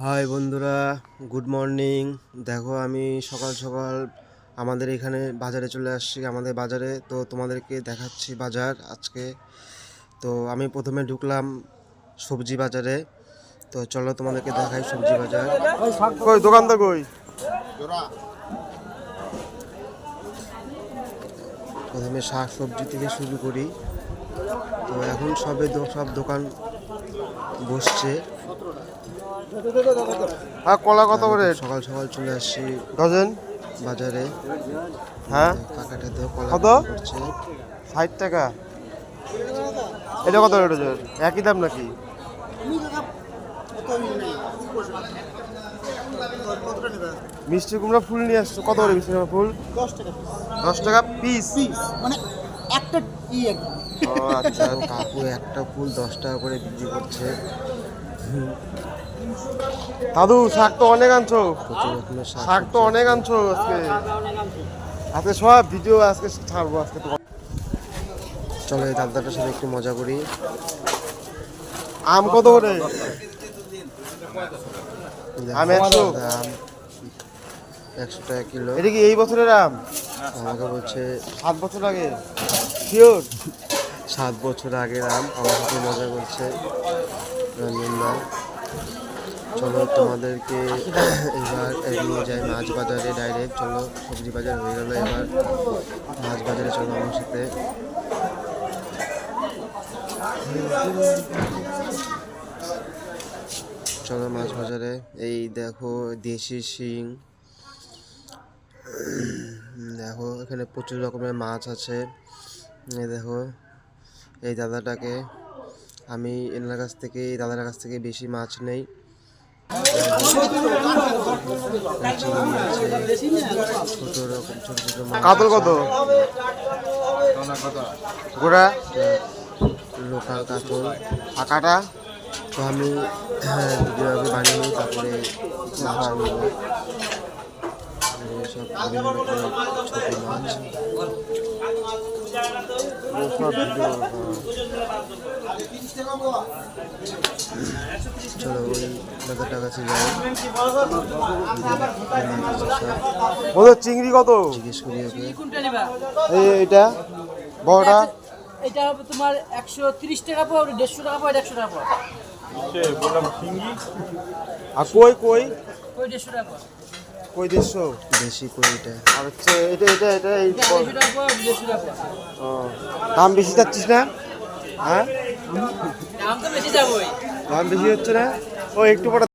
High বন্ধুরা, good morning. দেখো আমি সকাল সকাল আমাদের এখানে বাজারে চলে আসছি। আমাদের বাজারে তো তোমাদেরকে দেখাচ্ছি বাজার আজকে। তো আমি প্রথমে ঢুকলাম সবজি বাজারে। তো চলো তোমাদেরকে দেখাই সবজি বাজার। কই দোকানদার কই? প্রথমে শাক সবজি থেকে শুরু করি। তো এখন সব দোকান বসছে। আর কলা কত করে? সকাল সকাল চলে আসছি ডজন বাজারে। হ্যাঁ কাকাটা তো কলা কত? করছে। 60 টাকা। এটা কত ডজন? একই দাম নাকি? মিষ্টি কুমড়া ফুল নিয়ে আসছো কত করে? মিষ্টি কুমড়া ফুল 10 টাকা পিস। মানে একটা ও আচ্ছা। কাকু একটা ফুল 10 টাকা করে বিক্রি করছে। দাদু শাক তো অনেক আনছো, প্রচুর রকমের শাক তো অনেক আনছো আজকে। আজকে সব ভিডিও আজকে ছাড়বো আজকে তো। চলো এই দাদাটার সাথে একটু মজা করি। আম কত করে? আম 100। দাম 100 টাকা কিলো। এটা কি এই বছরের আম? আমাকে বলছে 7 বছর আগে। শিওর? 7 বছর আগের আম। আমার সাথে মজা করছে রঞ্জনদা। চলো তোমাদেরকে এবার নিয়ে যাই মাছ বাজারে ডাইরেক্ট। চলো সবজি বাজার হয়ে গেল, এবার মাছ বাজারে চলো আমার সাথে। চলো মাছ বাজারে। এই দেখো দেশি শিং, দেখো এখানে প্রচুর রকমের মাছ আছে। এই দেখো এই দাদাটাকে আমি এনার কাছ থেকে, এই দাদার কাছ থেকে বেশি মাছ নেই। ছোট রকম ছোট ছোট মাছ। কাতল কত? গোড়া লোকাল কাতল। আর কাটা? তো আমি ভিডিওভাবে বানিয়ে নিই, তারপরে মাছ নেব। সব বিভিন্ন রকমের ছোট মাছ। সব ভিডিও। চলো ওই দাদাটার কাছে যাই, বলো চিংড়ি কত? জিজ্ঞেস করি ওকে। এইটা বড়টা এটা হবে তোমার 130 টাকা পড়ে, 150 টাকা পড়ে, 100 টাকা পড়ে। আর কই কই ওই 150 টাকা পড়ে। কই 150? দেশি কইটা। আর হচ্ছে এটা এটা এটা এই এটা 150 টাকা পড়ে, 150 টাকা পড়ে। ও, দাম বেশি যাচ্ছিস না? হ্যাঁ দাম তো বেশি যাবেই। দাম বেশি হচ্ছে না? ও একটু পরে